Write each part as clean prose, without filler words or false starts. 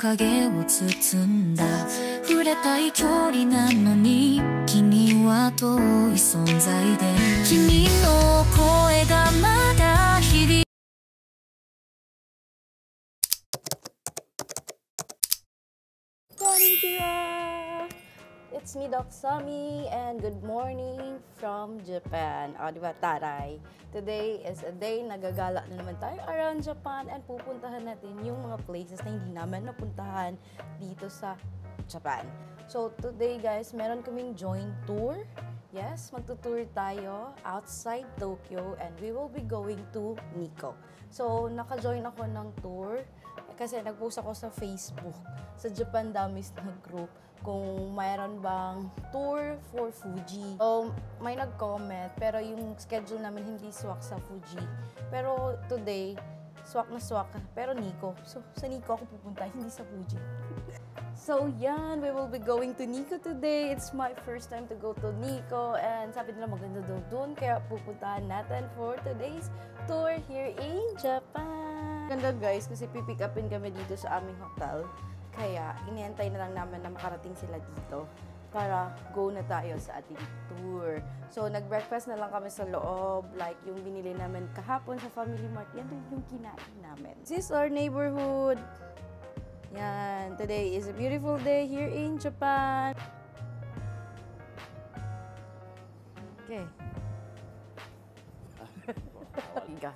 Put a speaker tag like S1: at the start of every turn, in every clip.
S1: 影を包んだ触れたい距離なのに君は遠い存在で君の声がまだ響く
S2: Konnichiwa! It's me, Doc Sami, and good morning from Japan. O, diba, taray? Today is a day na gagala na naman tayo around Japan and pupuntahan natin yung mga places na hindi naman napuntahan dito sa Japan. So, today guys, meron kaming joint tour. Yes, magtutour tayo outside Tokyo and we will be going to Nikko. So, naka-join ako ng tour kasi nag-post ako sa Facebook, sa Japan Dummies na group, kung mayroon bang tour for Fuji. So, may nag-comment, pero yung schedule namin hindi swak sa Fuji. Pero today, swak na swak, pero Nikko. So, sa Nikko ako pupunta, hindi sa Fuji. So, yan, we will be going to Nikko today. It's my first time to go to Nikko, and sabi nila maganda daw doon, kaya pupuntahan natin for today's tour here in Japan. Ganda guys, kasi pipick upin kami dito sa aming hotel. Kaya, iniantay na lang namin na makarating sila dito para go na tayo sa ating tour. So, nag-breakfast na lang kami sa loob, like yung binili namin kahapon sa Family Mart. Yan yung kinain namin. This is our neighborhood. Yan, today is a beautiful day here in Japan. Okay. Iga.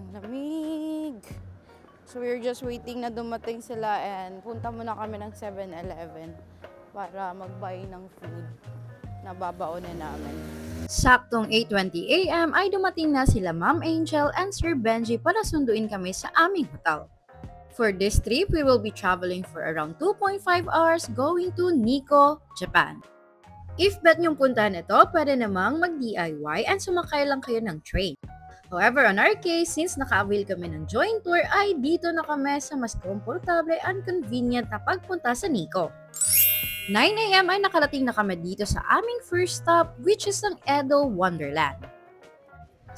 S2: Ang lamig. So we're just waiting na dumating sila and punta muna kami ng 7-Eleven para mag-buy ng food na babaonin namin.
S3: Saktong 8:20 AM ay dumating na sila Ma'am Angel and Sir Benji para sunduin kami sa aming hotel. For this trip, we will be traveling for around 2.5 hours going to Nikko, Japan. If bet niyong puntahan ito, pwede namang mag-DIY and sumakay lang kayo ng train. However, on our case, since naka-avail kami ng joint tour, ay dito na kami sa mas komportable and convenient na pagpunta sa Nikko. 9 AM ay nakarating na kami dito sa aming first stop, which is ang Edo Wonderland.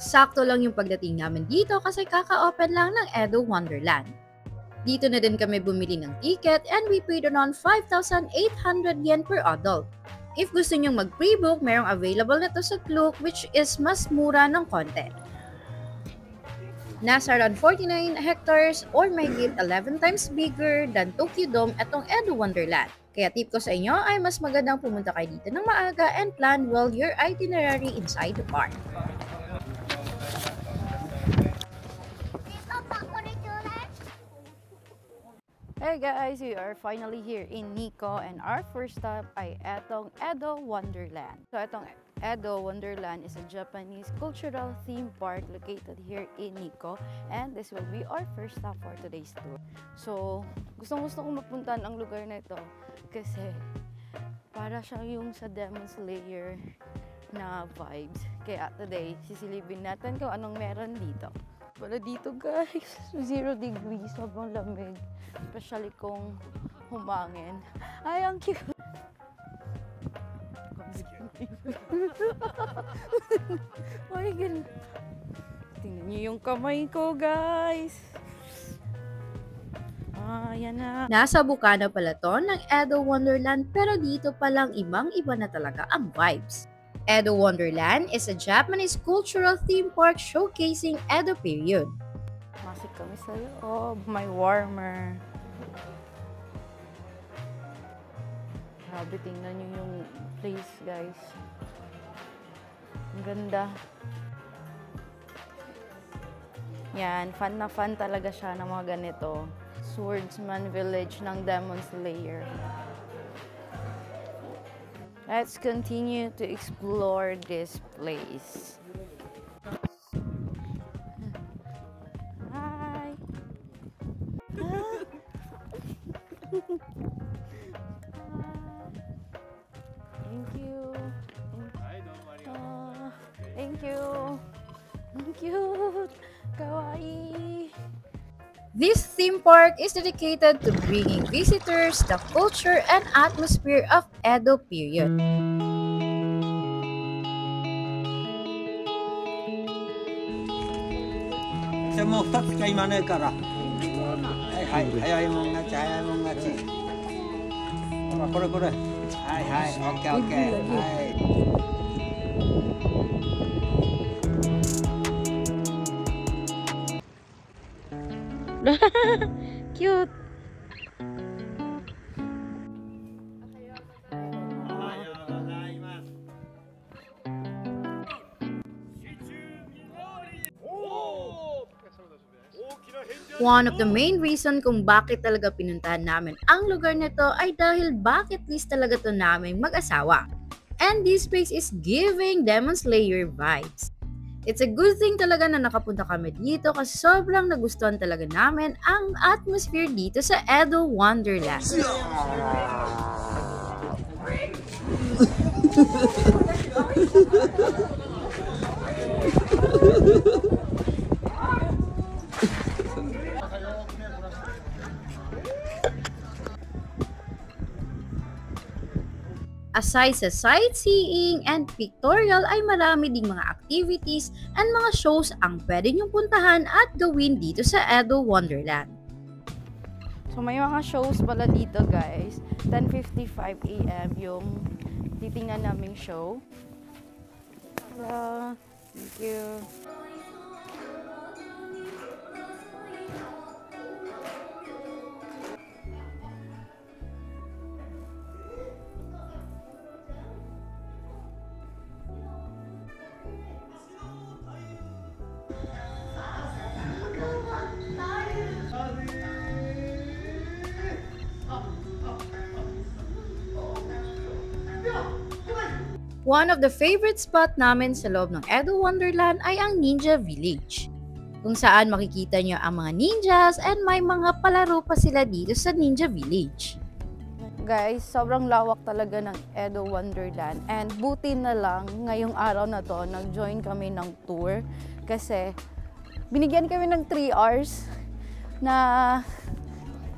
S3: Sakto lang yung pagdating namin dito kasi kaka-open lang ng Edo Wonderland. Dito na din kami bumili ng ticket and we paid around 5,800 yen per adult. If gusto nyong mag-pre-book, mayroong available na to sa Klook, which is mas mura ng konti. Nasa around 49 hectares or mahigit 11 times bigger than Tokyo Dome etong Edo Wonderland. Kaya tip ko sa inyo ay mas magandang pumunta kayo dito ng maaga and plan well your itinerary inside the park.
S2: Hey guys, we are finally here in Nikko and our first stop ay etong Edo Wonderland. So etong Edo Wonderland is a Japanese cultural theme park located here in Nikko and this will be our first stop for today's tour. So, gustong-gusto kong mapuntahan ang lugar na ito kasi para siyang yung sa Demon Slayer na vibes. Kaya today, sisilipin natin kung anong meron dito. Wala dito guys, 0 degrees, sobrang lamig. Especially kung humangin. Ay, ang cute! Ay, ganun. Tingnan niyo yung kamay ko, guys. Yan na.
S3: Nasa Bukana pala to ng Edo Wonderland pero dito palang ibang-iba na talaga ang vibes. Edo Wonderland is a Japanese cultural theme park showcasing Edo period.
S2: Masik kami sa loob. May warmer. Grabe, tingnan niyo yung place, guys. Ang ganda. Yan, fun na fun talaga siya ng mga ganito. Swordsman Village ng Demon Slayer. Let's continue to explore this place. Hi! Thank you. Thank you. Cute. Kawaii.
S3: This theme park is dedicated to bringing visitors the culture and atmosphere of Edo period.
S4: Mo 2つしか今ねえから。はいはい、早いもん勝ち、早いもん勝ち。ほら、これこれ。はいはい、オッケーオッケー。
S2: はい。Cute.
S3: One of the main reason kung bakit talaga pinuntahan namin ang lugar na to ay dahil bucket list talaga to namin mag-asawa. And this place is giving Demon Slayer vibes. It's a good thing talaga na nakapunta kami dito kasi sobrang nagustuhan talaga namin ang atmosphere dito sa Edo Wonderland. Aside sa sightseeing and pictorial ay marami ding mga activities and mga shows ang pwede nyong puntahan at gawin dito sa Edo Wonderland.
S2: So may mga shows pala dito guys. 10:55 AM yung titingnan naming show. Hello. Thank you.
S3: One of the favorite spot namin sa loob ng Edo Wonderland ay ang Ninja Village, kung saan makikita nyo ang mga ninjas and may mga palaro pa sila dito sa Ninja Village.
S2: Guys, sobrang lawak talaga ng Edo Wonderland and buti na lang ngayong araw na to nag-join kami ng tour kasi binigyan kami ng 3 hours na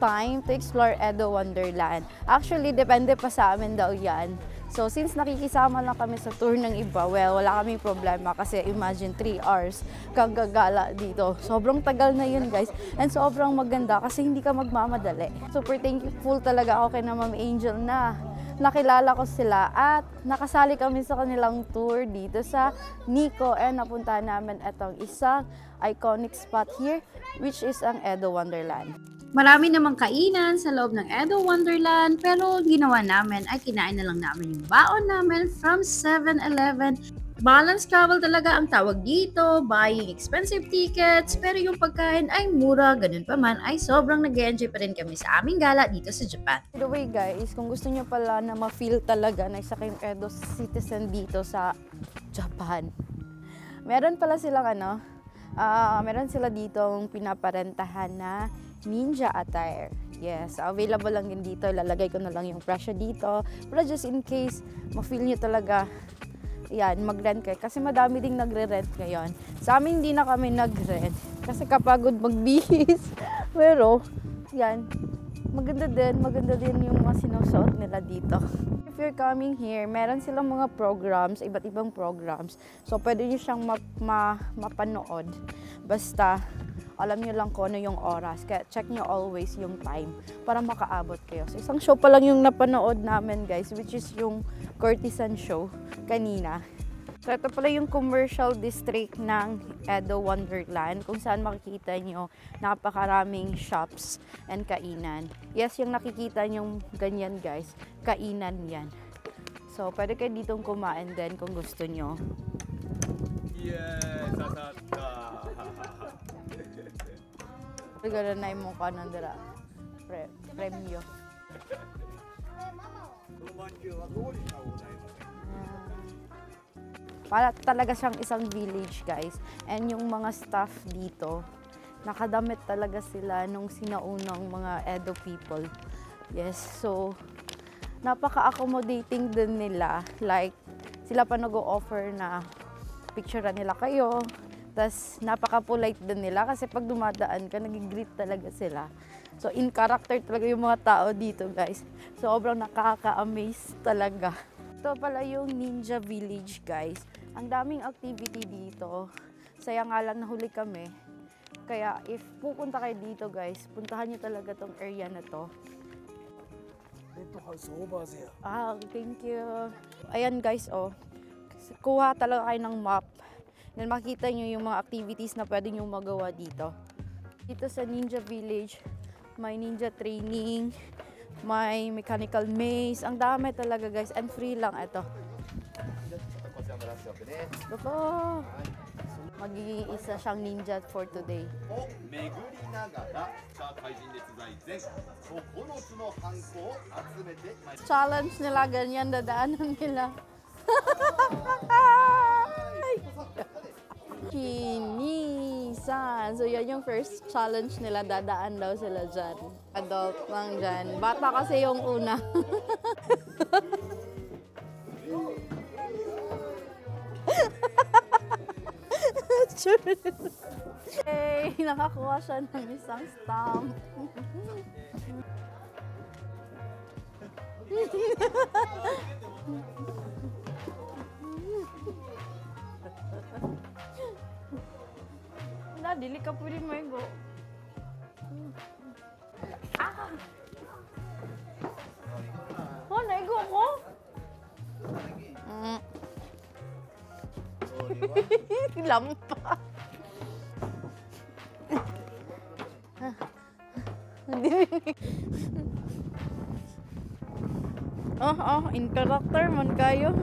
S2: time to explore Edo Wonderland. Actually, depende pa sa amin daw yan. So, since nakikisama lang kami sa tour ng iba, well, wala kaming problema kasi imagine 3 hours kang gagala dito. Sobrang tagal na yun, guys. And sobrang maganda kasi hindi ka magmamadali. Super thankful talaga ako kay na Ma'am Angel na nakilala ko sila at nakasali kami sa kanilang tour dito sa Nico and napuntahan namin itong isang iconic spot here which is ang Edo Wonderland.
S3: Marami namang kainan sa loob ng Edo Wonderland pero ginawa namin ay kinain na lang namin yung baon namin from 7-Eleven. Balance travel talaga ang tawag dito, buying expensive tickets, pero yung pagkain ay mura, ganun pa man ay sobrang nag-enjoy pa rin kami sa aming gala dito sa Japan.
S2: By the way guys, kung gusto nyo pala na ma-feel talaga na isa kayong Edo citizen dito sa Japan, meron pala silang meron sila ditong pinaparentahan na ninja attire. Yes, available lang din dito. Lalagay ko na lang yung presyo dito. Pero just in case, ma-feel nyo talaga, yan, mag-rent kayo. Kasi madami ding nagre-rent ngayon. Sa amin, hindi na kami nag-rent. Kasi kapagod magbihis. Pero, yan, maganda din yung mga sinusuot nila dito. If you're coming here, meron silang mga programs, iba't ibang programs. So, pwede nyo siyang mapanood. Basta, alam nyo lang kung ano yung oras. Kaya check nyo always yung time para makaabot kayo. So, isang show pa lang yung napanood namin, guys, which is yung Courtesan show kanina. So, ito pala yung commercial district ng Edo Wonderland kung saan makikita nyo napakaraming shops and kainan. Yes, yung nakikita nyo ganyan, guys, kainan yan. So, pwede kayo ditong kumain din kung gusto nyo.
S4: Yes, sasata.
S2: Regalo na yung mukha ng dala. Premyo. Para talaga siyang isang village, guys. And yung mga staff dito, nakadamit talaga sila nung sinaunang mga Edo people. Yes, so napaka-accommodating din nila. Like, sila pa nag-o-offer na picturean nila kayo. Tapos, napaka-polite din nila kasi pag dumadaan ka, nag-greet talaga sila. So, in character talaga yung mga tao dito, guys. Sobrang nakaka-amaze talaga. Ito pala yung Ninja Village, guys. Ang daming activity dito. Saya nga lang nahuli kami Kaya if pupunta kayo dito guys, puntahan nyo talaga tong area na to. Thank you. Ayan guys, oh. Kuha talaga kayo ng map. Then makita nyo yung mga activities na pwede nyo magawa dito. Dito sa Ninja Village, may ninja training, may mechanical maze. Ang dami talaga guys, and free lang ito. Ito. Magiging isa siyang ninja for today. Challenge nila, ganyan dadaanan nila. Kinisan. So yan yung first challenge nila, dadaan daw sila dyan. Adult lang dyan. Bata kasi yung una. Hey, nakakuha siya ng isang stamp. Dili ka pwede maigo. Oh, naigo ko? Lampa. In character man kayo.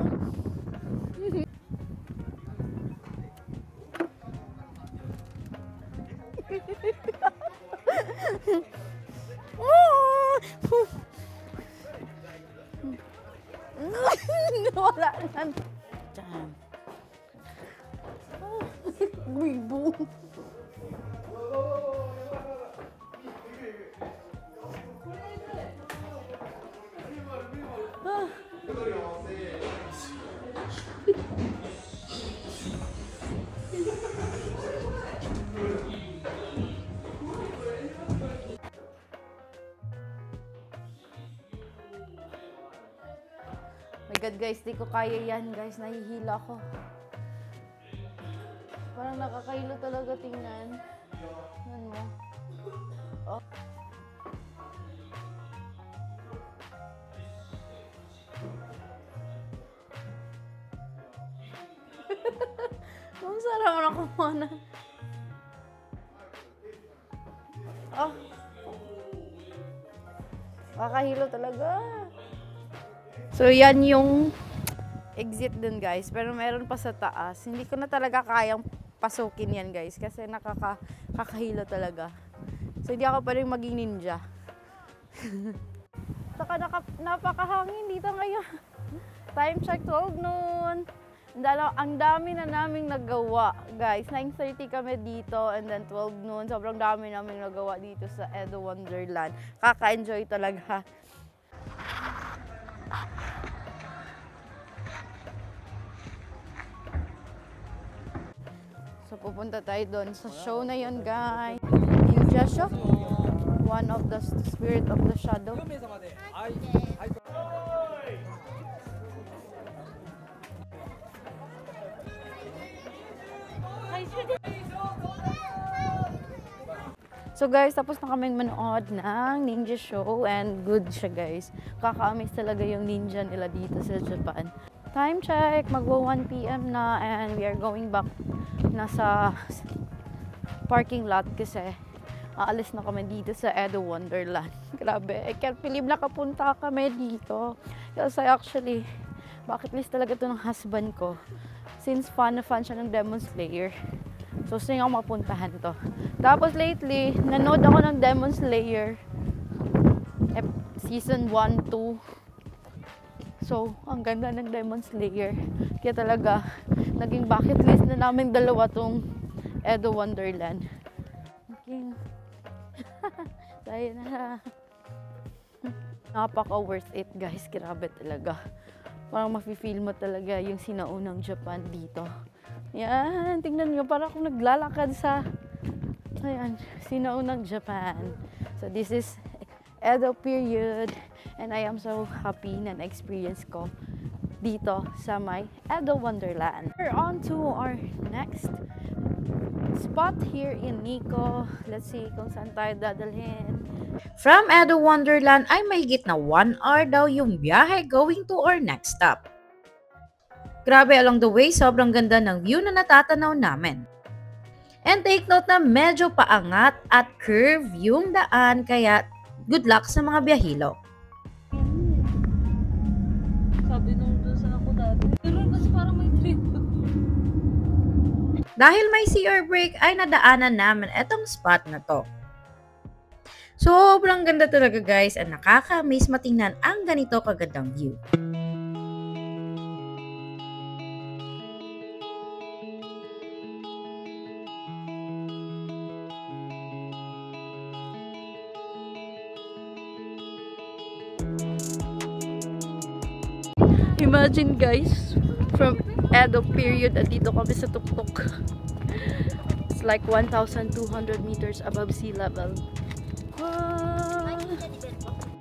S2: Wala na. Damn. Bibo. My God guys, di ko kaya yan guys, nahihila ko. Parang nakakahilo talaga tingnan. Yan mo. Oh. Ang sarap mo na kumana. Oh. Nakakahilo talaga. So, yan yung exit dun guys. Pero meron pa sa taas. Hindi ko na talaga kayang pasukin yan guys. Kasi nakakahilo talaga. So, hindi ako pwedeng maging ninja. Saka napakahangin dito ngayon. Time check 12 noon. Ang dami na naming nagawa guys. 9:30 kami dito and then 12 noon. Sobrang dami naming nagawa dito sa Edo Wonderland. Kaka-enjoy talaga. So, pupunta tayo doon sa show na yun, guys. Ninja show. One of the spirit of the shadow. So guys, tapos na kaming manood ng ninja show and good siya guys. Kaka-amaze talaga yung ninja nila dito sa Japan. Time check, magwa 1 PM na and we are going back na sa parking lot kasi aalis na kami dito sa Edo Wonderland. Grabe, I can't believe nakapunta kami dito. Kasi actually, bucket list talaga to ng husband ko. Since fan na fan siya ng Demon Slayer. So, gusto niya ako mapuntahan to. Tapos lately, nanood ako ng Demon Slayer. Season 1, 2. So, ang ganda ng Demon Slayer. Kaya talaga, naging bucket list na namin dalawa tong Edo Wonderland. Naging, tayo na. Napaka worth it guys. Grabe talaga. Parang mafe-feel mo talaga yung sinaunang Japan dito. Yan, tingnan nyo, parang akong naglalakad sa, ayan, sinaunang Japan. So this is Edo period and I am so happy na na-experience ko dito sa my Edo Wonderland. We're on to our next spot here in Nico. Let's see kung saan tayo dadalhin.
S3: From Edo Wonderland ay mahigit na 1 hour daw yung biyahe going to our next stop. Grabe, along the way, sobrang ganda ng view na natatanaw namin. And take note na medyo paangat at curve yung daan, kaya good luck sa mga biyahilo.
S2: Sabi nung doon sa ako dati. Pero kasi parang may trip.
S3: Dahil may CR break ay nadaanan namin etong spot na to. Sobrang ganda talaga guys at nakaka-amaze matingnan ang ganito kagandang view.
S2: Imagine guys, from Edo period at dito kami sa tuktok. It's like 1,200 meters above sea level. Wow.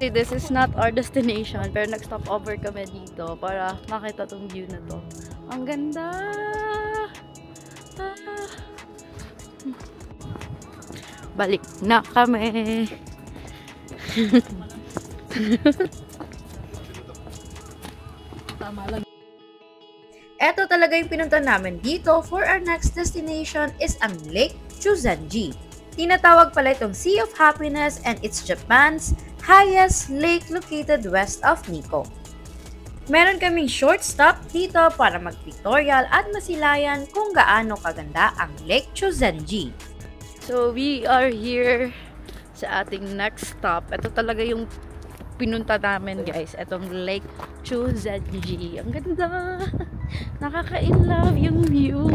S2: See, this is not our destination, pero nag-stop over kami dito para makita tong view na to. Ang ganda! Ah. Balik na kami!
S3: Eto talaga yung pinunta namin dito for our next destination is ang Lake Chuzenji. Tinatawag pala itong Sea of Happiness and it's Japan's highest lake located west of Nikko. Meron kaming short stop dito para mag-pictorial at masilayan kung gaano kaganda ang Lake Chuzenji.
S2: So we are here sa ating next stop. Ito talaga yung pinunta namin guys, etong Lake Chuzenji. Ang ganda! Nakaka-inlove yung view.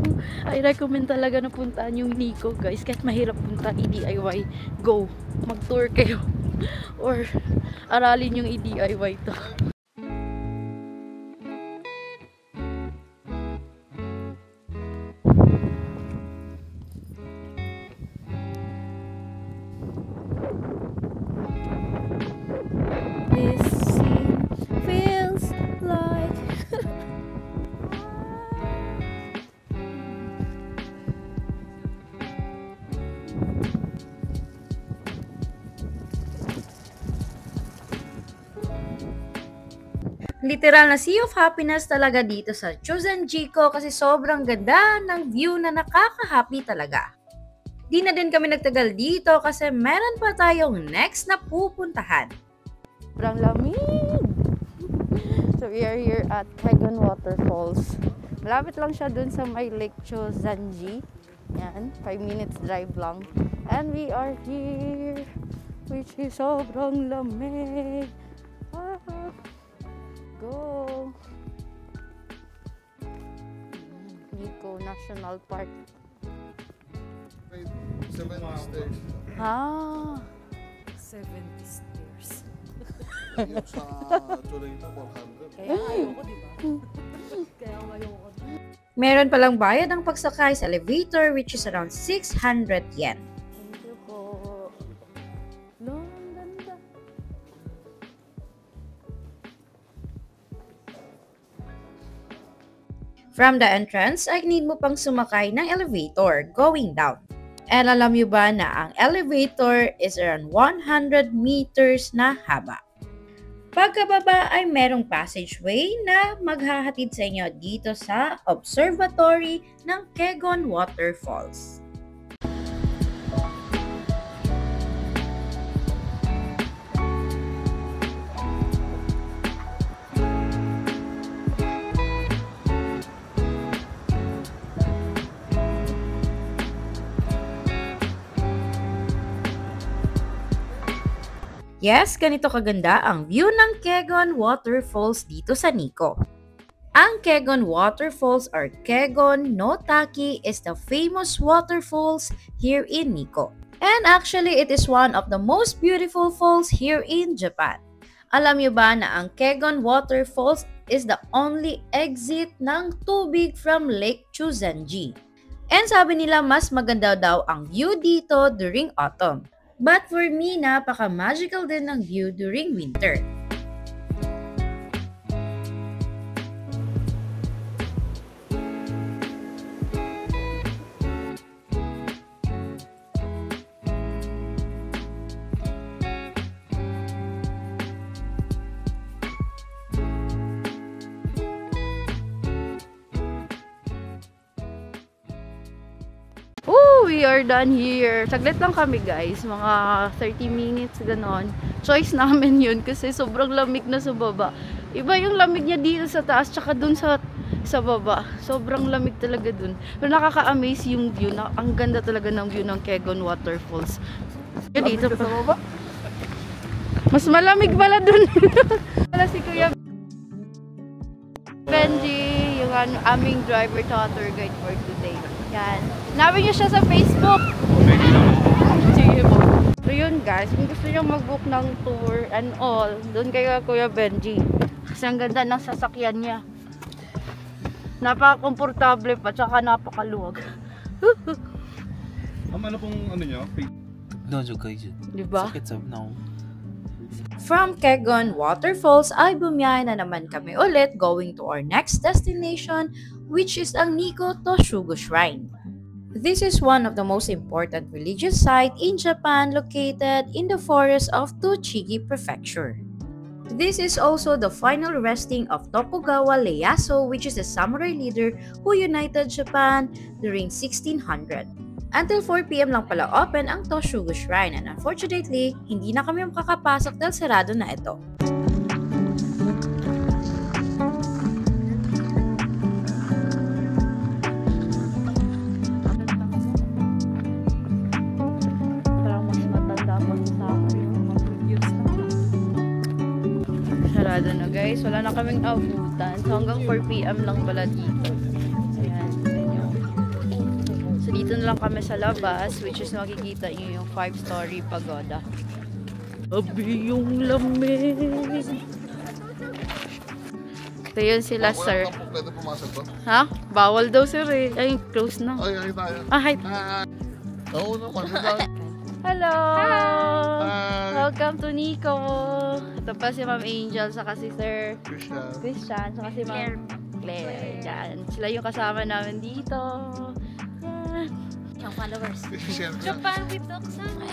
S2: I recommend talaga na puntaan yung Nikko guys. Kahit mahirap punta, i-DIY. Go! Mag-tour kayo. Or aralin yung i-DIY to. This scene feels like
S3: Literal na Sea of Happiness talaga dito sa Chuzenji kasi sobrang ganda ng view na nakaka-happy talaga. Di na din kami nagtagal dito kasi meron pa tayong next na pupuntahan.
S2: sobrang lamig. So we are here at Kegon Waterfalls. Malapit lang siya dun sa may Lake Chuzenji. Yan, 5 minutes drive lang. And we are here, which is sobrang lamig. Ah, go! Nikko National Park.
S5: 70 stairs.
S2: Ah,
S6: 70 stairs.
S5: Yung sa Turing na 400.
S6: Kaya ayoko, di ba? Kaya ayoko.
S3: Meron palang bayad ang pagsakay sa elevator which is around 600 yen.
S2: thank you po. No, ang ganda.
S3: From the entrance, ay need mo pang sumakay ng elevator going down. And alam nyo ba na ang elevator is around 100 meters na haba. Pagkababa ay merong passageway na maghahatid sa inyo dito sa observatory ng Kegon Waterfalls. Yes, ganito kaganda ang view ng Kegon Waterfalls dito sa Nikko. Ang Kegon Waterfalls or Kegon no Taki is the famous waterfalls here in Nikko. And actually, it is one of the most beautiful falls here in Japan. Alam niyo ba na ang Kegon Waterfalls is the only exit ng tubig from Lake Chuzenji. And sabi nila mas maganda daw ang view dito during autumn. But for me, napaka-magical din ng view during winter.
S2: we are done here. Saglit lang kami guys, mga 30 minutes ganon. Choice namin yun kasi sobrang lamig na sa baba. Iba yung lamig niya dito sa taas tsaka dun sa baba. Sobrang lamig talaga dun. Pero nakaka-amaze yung view. Ang ganda talaga ng view ng Kegon Waterfalls. Yun dito pa. Sa baba? Mas malamig pala dun. Wala si Kuya Benji, yung aming driver to tour guide for today. Yan. Hanapin nyo siya sa Facebook. So yun guys, kung gusto nyo mag-book ng tour and all, doon kayo Kuya Benji. Kasi ang ganda ng sasakyan niya. Napaka-komportable pa, tsaka napakaluwag.
S5: Ano pong ano nyo?
S2: Diba?
S3: From Kegon Waterfalls ay bumiyahe na naman kami ulit going to our next destination, which is ang Nikko Toshugo Shrine. This is one of the most important religious sites in Japan located in the forest of Tochigi Prefecture. This is also the final resting of Tokugawa Ieyasu, which is a samurai leader who united Japan during 1600. Until 4 PM lang pala open ang Toshugo Shrine and unfortunately, hindi na kami makakapasok dahil sarado na ito.
S2: Parang mas matanda pa sa akin. Sarado na guys, wala na kaming abutan. So hanggang 4 PM lang pala dito. Ayan, ganyan. So dito na lang kami sa labas, which is makikita nyo yung 5-story pagoda. Abi yung lamig. Ito yun sila sir.
S5: Pwede pumasok to?
S2: Ha? Bawal daw sir eh. Ay, close na.
S5: Ay, tayo.
S2: Ah, hi.
S5: Oo naman.
S2: Hello!
S5: Hi!
S2: Welcome to Nikko. Ito pa si Ma'am Angel, saka si Sir Christian, saka si Ma'am Claire. Yan. Sila yung kasama namin dito. Yan.
S1: Yung followers.
S5: Siyempre.
S1: Japan with Doksana.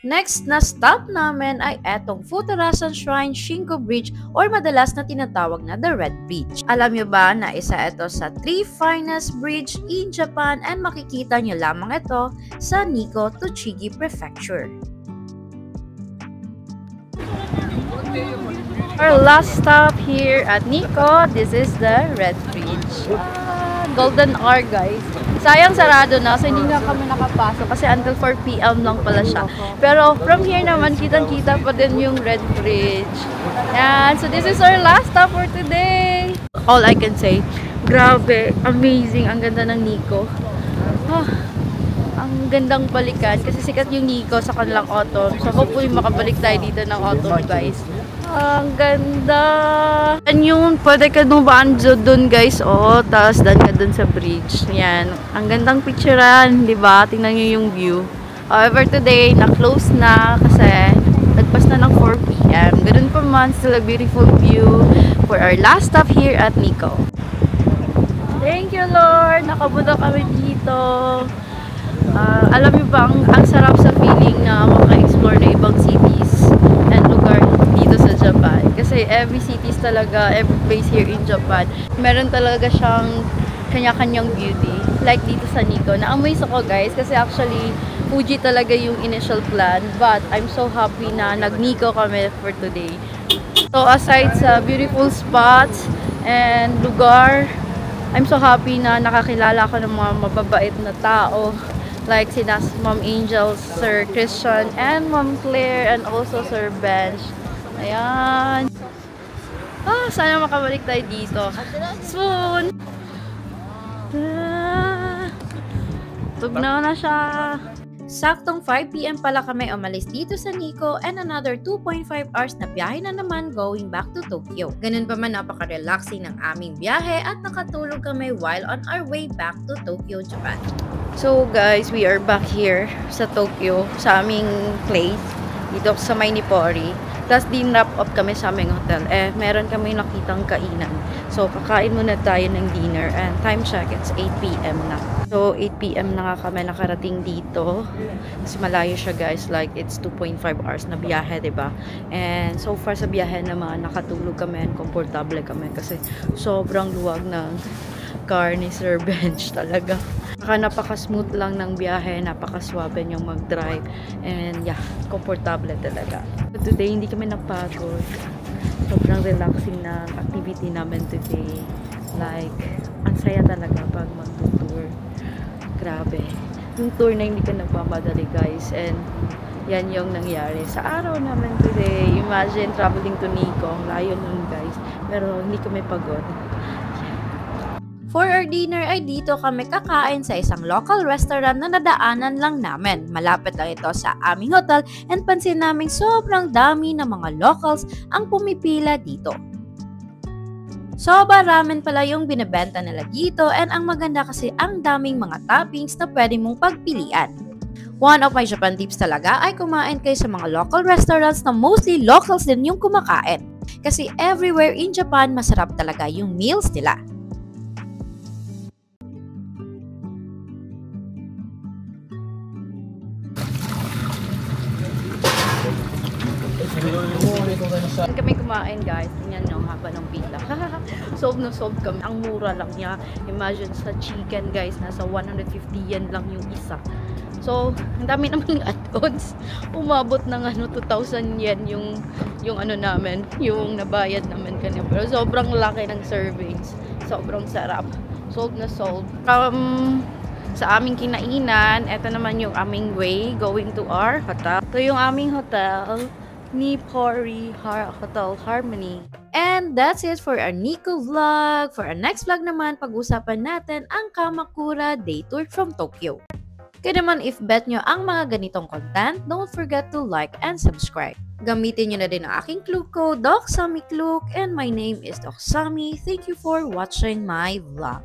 S3: Next na stop namin ay etong Futarasan Shrine Shinko Bridge or madalas na tinatawag na the Red Bridge. Alam nyo ba na isa ito sa 3 finest bridge in Japan and makikita nyo lamang ito sa Nikko, Tochigi Prefecture.
S2: Our last stop here at Nikko, this is the Red Bridge. Golden hour guys. Sayang sarado na, so hindi nga kami nakapasok kasi until 4 PM lang pala siya. Pero from here naman, kitang-kita pa din yung Red Bridge. Yan, so this is our last stop for today. All I can say, grabe, amazing, ang ganda ng Nikko. Ang gandang balikan kasi sikat yung Nikko sa kanilang autumn. So hopefully makabalik tayo dito ng autumn guys. Ang ganda! Yan yun, pwede ka dumaan dun guys, oh, tapos dan ka dun sa bridge. Yan, ang gandang picturean, di ba? Tingnan nyo yung view. However, today, na-close na kasi nagpas na ng 4 PM. Ganun pa man, still a beautiful view for our last stop here at Nikko. Thank you, Lord! Nakapunta kami dito. Alam niyo ba, ang sarap sa feeling na maka-explore na ibang cities and lugar dito sa Japan. Kasi every cities talaga, every place here in Japan, meron talaga siyang kanya-kanyang beauty. Like dito sa Nikko. Na-amaze ako guys kasi actually, Fuji talaga yung initial plan. But I'm so happy na nag-Nikko kami for today. So aside sa beautiful spots and lugar, I'm so happy na nakakilala ko ng mga mababait na tao. Like sina Ma'am Angel, Sir Christian, and Ma'am Claire, and also Sir Benj. Ayan. Sana makabalik tayo dito. Soon! Tugnaw na siya.
S3: Saktong 5 PM pala kami umalis dito sa Nikko and another 2.5 hours na biyahe na naman going back to Tokyo. Ganun pa man napaka-relaxing ng aming biyahe at nakatulog kami while on our way back to Tokyo, Japan.
S2: So guys, we are back here sa Tokyo, sa aming place, dito sa Mainipori. Tapos din-wrap up kami sa aming hotel. Meron kami nakitang kainan. So, kakain muna tayo ng dinner and time check, it's 8 PM na. So, 8 PM na nga kami nakarating dito. Kasi malayo siya guys, like it's 2.5 hours na biyahe, diba? And so far sa biyahe naman, nakatulog kami and komportable kami kasi sobrang luwag ng car ni Sir Benj talaga. Napaka-smooth lang ng biyahe, napaka-swabe niyang mag-drive, and yeah, komportable talaga. But today, hindi kami napagod. Sobrang relaxing na activity namin today. Like, ang saya talaga pag mag-tour. Grabe. Yung tour na hindi ka nagmamadali, guys, and yan yung nangyari sa araw namin today. Imagine traveling to Nico, ang layo nun, guys, pero hindi kami pagod.
S3: For our dinner ay dito kami kakain sa isang local restaurant na nadaanan lang namin. Malapit lang ito sa aming hotel and pansin namin sobrang dami ng mga locals ang pumipila dito. Soba ramen pala yung binebenta nila dito and ang maganda kasi ang daming mga toppings na pwede mong pagpilian. One of my Japan tips talaga ay kumain kayo sa mga local restaurants na mostly locals din yung kumakain. Kasi everywhere in Japan masarap talaga yung meals nila.
S2: Saan kami kumain, guys? Tingnan nyo, haba ng pila. Solve na solve kami. Ang mura lang niya. Imagine sa chicken, guys, nasa 150 yen lang yung isa. So, ang dami naman ng add-ons. Umabot ng 2,000 yen yung ano namin, yung nabayad namin kanina. Pero sobrang laki ng servings. Sobrang sarap. Solve na solve. Sa aming kinainan, ito naman yung aming way going to our hotel. Ito yung aming hotel. Nippori Hotel Harmony.
S3: And that's it for our Nico vlog. For our next vlog naman, pag-usapan natin ang Kamakura Day Tour from Tokyo. Kaya naman if bet nyo ang mga ganitong content, don't forget to like and subscribe. Gamitin nyo na din ang aking clue code, DocSamiClook, and my name is DocSami. Thank you for watching my vlog.